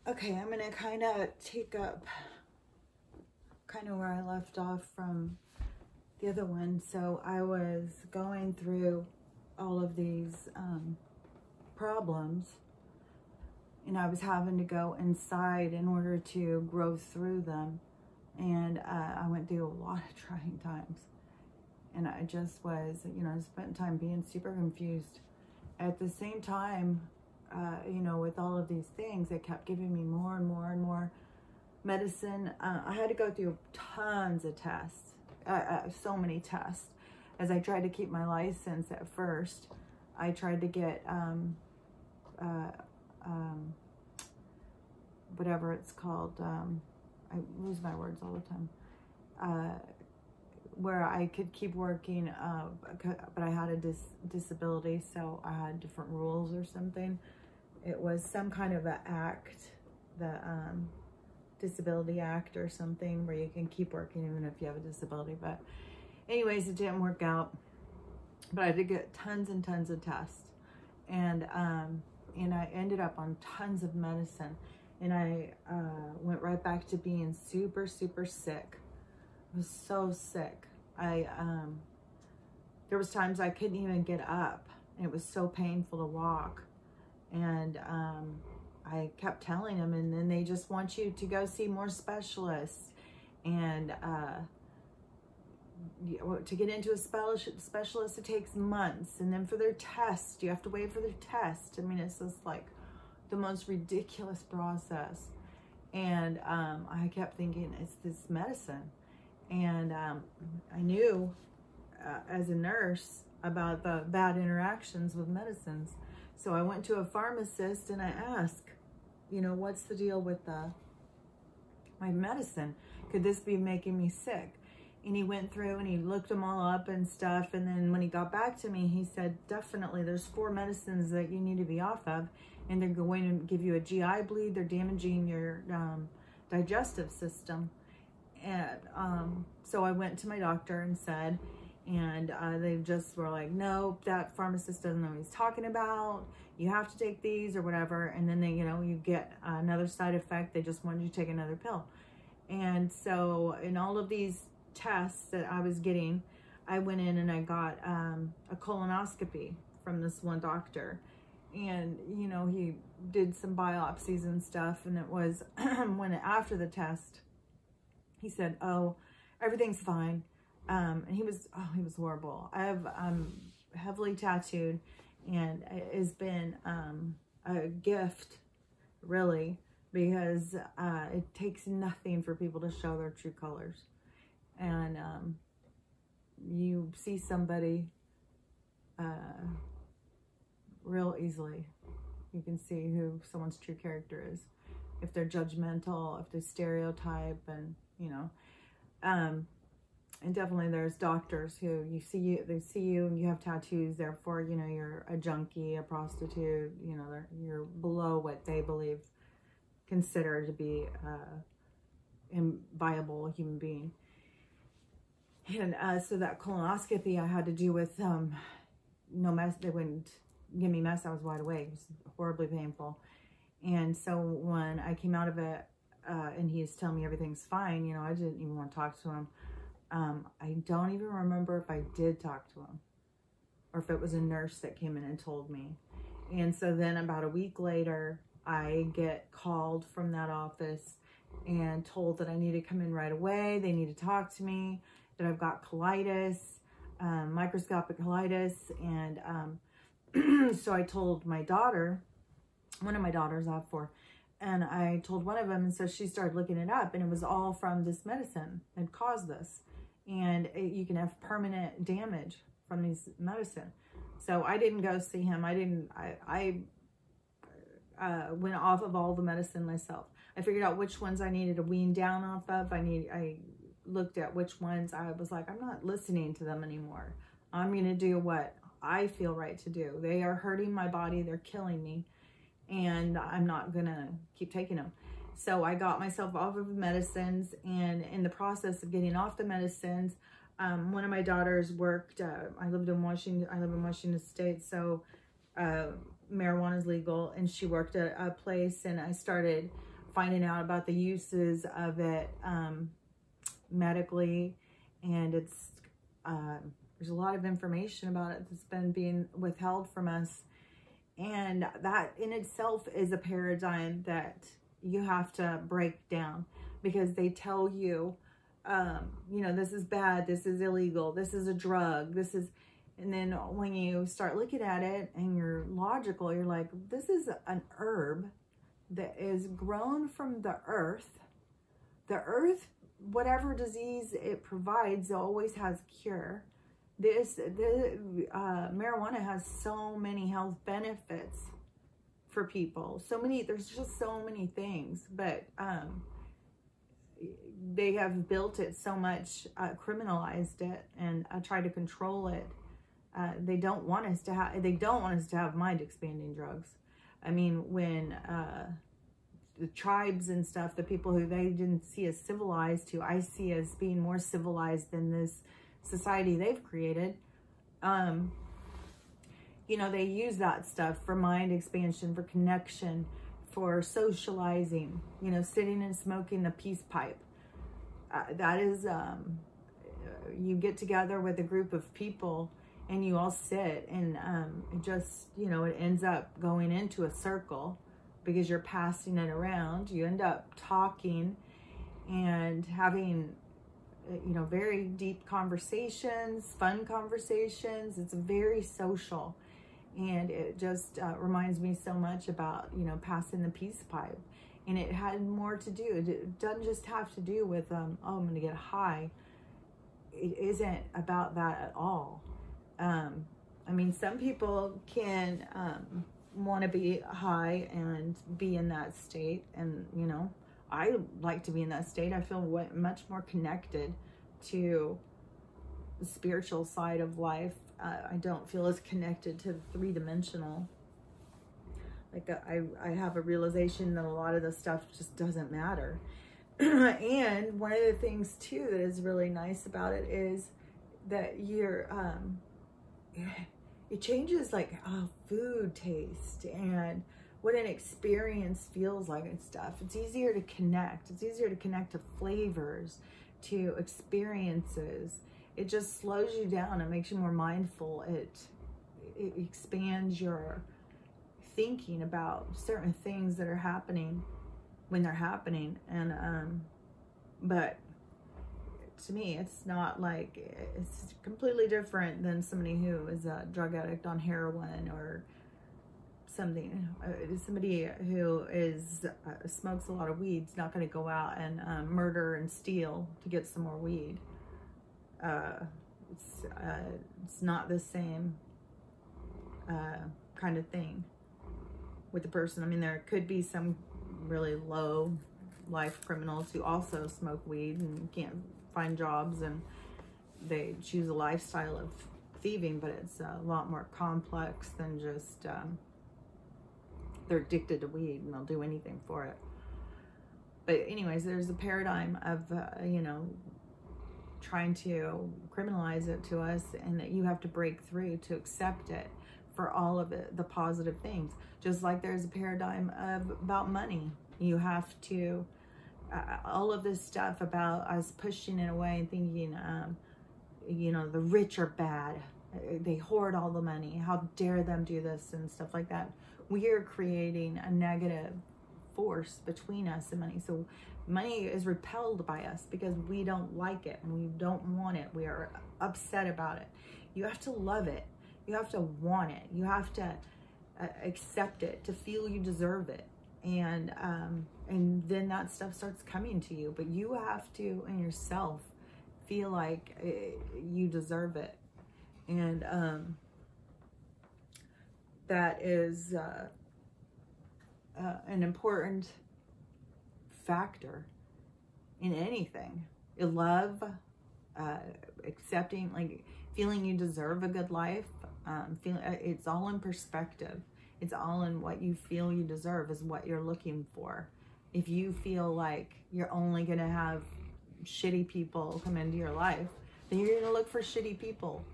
Okay, I'm gonna kind of take up kind of where I left off from the other one. So I was going through all of these problems, and I was having to go inside in order to grow through them. And I went through a lot of trying times. And I just was, you know, spent time being super confused. At the same time, you know, with all of these things, it kept giving me more and more and more medicine. I had to go through tons of tests, so many tests. As I tried to keep my license at first, I tried to get whatever it's called. I lose my words all the time. Where I could keep working, but I had a disability, so I had different rules or something. It was some kind of an act, the Disability Act or something, where you can keep working even if you have a disability. But anyways, it didn't work out. But I did get tons and tons of tests, and I ended up on tons of medicine, and I went right back to being super, super sick. I was so sick. There was times I couldn't even get up. It was so painful to walk. And I kept telling them, and then they just want you to go see more specialists. And to get into a specialist, it takes months. And then for their test, you have to wait for their test. I mean, it's just like the most ridiculous process. And I kept thinking, it's this medicine. And I knew as a nurse about the bad interactions with medicines. So I went to a pharmacist and I asked, you know, what's the deal with my medicine? Could this be making me sick? And he went through and he looked them all up and stuff. And then when he got back to me, he said, definitely, there's 4 medicines that you need to be off of. And they're going to give you a GI bleed. They're damaging your digestive system. And so I went to my doctor and said, and they just were like, no, that pharmacist doesn't know what he's talking about. You have to take these or whatever. And then they, you know, you get another side effect. They just wanted you to take another pill. And so in all of these tests that I was getting, I went in and I got a colonoscopy from this one doctor. And, you know, he did some biopsies and stuff. And it was when after the test, he said, oh, everything's fine. And he was horrible. I'm heavily tattooed, and it has been a gift, really, because it takes nothing for people to show their true colors. And you see somebody real easily. You can see who someone's true character is. If they're judgmental, if they stereotype, and you know, and definitely there's doctors who they see you and you have tattoos, therefore, you know, you're a junkie, a prostitute, you know, you're below what they consider to be a viable human being. And so that colonoscopy I had to do with no mess. They wouldn't give me mess. I was wide awake. It was horribly painful. And so when I came out of it, and he's telling me everything's fine, you know, I didn't even want to talk to him. I don't even remember if I did talk to him or if it was a nurse that came in and told me. And so then about a week later, I get called from that office and told that I need to come in right away. They need to talk to me, that I've got colitis, microscopic colitis. And so I told my daughter, one of my daughters I have 4, and I told one of them, and so she started looking it up, and it was all from this medicine that caused this. And you can have permanent damage from these medicine. So I didn't go see him. I went off of all the medicine myself. I figured out which ones I needed to wean down off of. I looked at which ones I was like, I'm not listening to them anymore. I'm going to do what I feel right to do. They are hurting my body. They're killing me. And I'm not going to keep taking them. So I got myself off of medicines, and in the process of getting off the medicines, one of my daughters worked, I live in Washington State, so marijuana is legal, and she worked at a place, and I started finding out about the uses of it medically, and it's there's a lot of information about it that's been being withheld from us, and that in itself is a paradigm that you have to break down, because they tell you, you know, this is bad, this is illegal, this is a drug, this is, and then when you start looking at it and you're logical, you're like, this is an herb that is grown from the earth. The earth, whatever disease it provides, it always has cure. Marijuana has so many health benefits for people. So many, there's just so many things, but they have built it so much, criminalized it, and tried to control it. They don't want us to have mind expanding drugs. I mean, when the tribes and stuff, the people who they didn't see as civilized, who I see as being more civilized than this society they've created, you know, they use that stuff for mind expansion, for connection, for socializing, you know, sitting and smoking a peace pipe. That is, you get together with a group of people and you all sit, and it just, you know, it ends up going into a circle because you're passing it around. You end up talking and having, you know, very deep conversations, fun conversations. It's very social. And it just reminds me so much about, you know, passing the peace pipe. And it had more to do, it doesn't just have to do with, oh, I'm going to get high. It isn't about that at all. I mean, some people can want to be high and be in that state. And, you know, I like to be in that state. I feel much more connected to the spiritual side of life. I don't feel as connected to the three-dimensional. Like I have a realization that a lot of this stuff just doesn't matter. And one of the things too that is really nice about it is that you're, it changes like how food tastes and what an experience feels like and stuff. It's easier to connect. It's easier to connect to flavors, to experiences. It just slows you down. It makes you more mindful. It expands your thinking about certain things that are happening when they're happening. And but to me, it's not like, it's completely different than somebody who is a drug addict on heroin or something. Somebody who is smokes a lot of weed is not going to go out and murder and steal to get some more weed. It's not the same kind of thing with the person. I mean, there could be some really low life criminals who also smoke weed and can't find jobs, and they choose a lifestyle of thieving, but it's a lot more complex than just they're addicted to weed and they'll do anything for it. But anyways, there's a paradigm of you know, trying to criminalize it to us, and that you have to break through to accept it for all of it, the positive things. Just like there's a paradigm about money. You have to, all of this stuff about us pushing it away and thinking, you know, the rich are bad. They hoard all the money. How dare them do this and stuff like that. We are creating a negative force between us and money. So money is repelled by us because we don't like it and we don't want it. We are upset about it. You have to love it. You have to want it. You have to accept it, to feel you deserve it. And then that stuff starts coming to you. But you have to, in yourself, feel like you deserve it. And that is an important factor in anything. Love, accepting, like feeling you deserve a good life. It's all in perspective. It's all in what you feel you deserve is what you're looking for. If you feel like you're only going to have shitty people come into your life, then you're going to look for shitty people,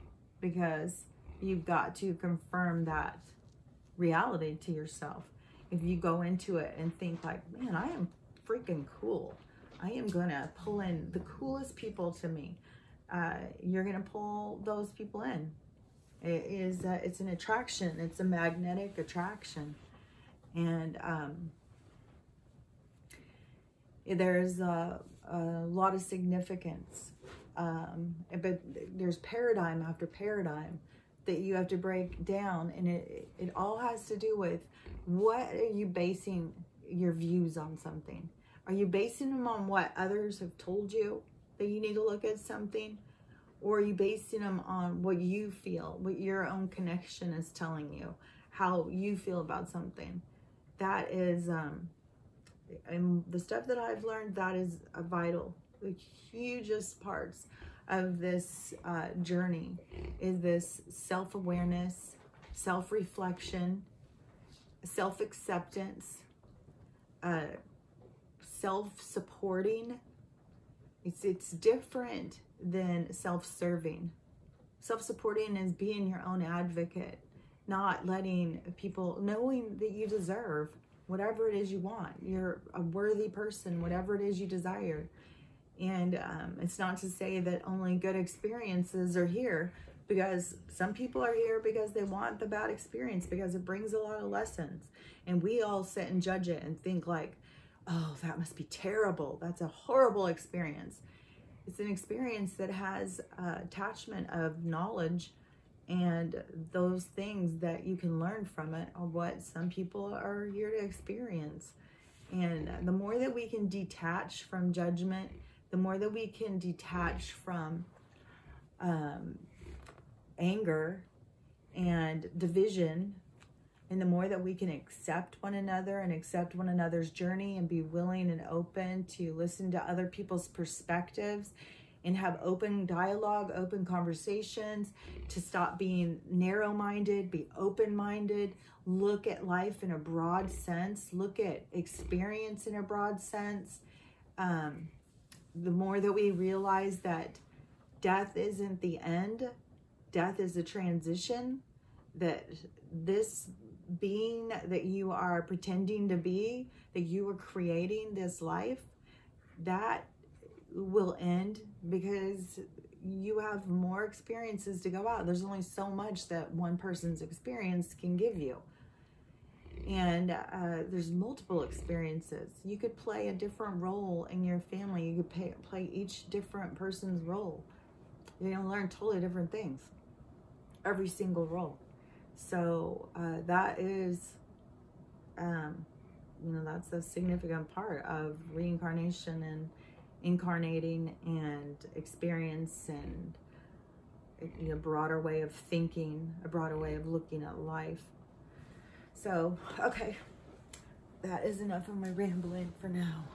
because you've got to confirm that reality to yourself. If you go into it and think like, man, I am freaking cool. I am going to pull in the coolest people to me. You're going to pull those people in. It's an attraction. It's a magnetic attraction. And there's a lot of significance. But there's paradigm after paradigm that you have to break down. And it all has to do with, what are you basing your views on something? Are you basing them on what others have told you that you need to look at something? Or are you basing them on what you feel, what your own connection is telling you, how you feel about something? That is, and the stuff that I've learned, that is vital. The hugest parts of this journey is this self-awareness, self-reflection, self-acceptance, self-supporting. It's different than self-serving. Self-supporting is being your own advocate, not letting people, knowing that you deserve whatever it is you want. You're a worthy person, whatever it is you desire. And it's not to say that only good experiences are here, because some people are here because they want the bad experience, because it brings a lot of lessons. And we all sit and judge it and think like, oh, that must be terrible. That's a horrible experience. It's an experience that has attachment of knowledge, and those things that you can learn from it are what some people are here to experience. And the more that we can detach from judgment, the more that we can detach from anger and division, and the more that we can accept one another and accept one another's journey and be willing and open to listen to other people's perspectives and have open dialogue, open conversations, to stop being narrow-minded, be open-minded, look at life in a broad sense, look at experience in a broad sense. The more that we realize that death isn't the end, death is a transition, that this being that you are pretending to be, that you are creating this life, that will end because you have more experiences to go out. There's only so much that one person's experience can give you. And there's multiple experiences. You could play a different role in your family. You could play each different person's role. You're going to learn totally different things. Every single role. So that is, that's a significant part of reincarnation and incarnating and experience, and a broader way of thinking, a broader way of looking at life. So, okay, that is enough of my rambling for now.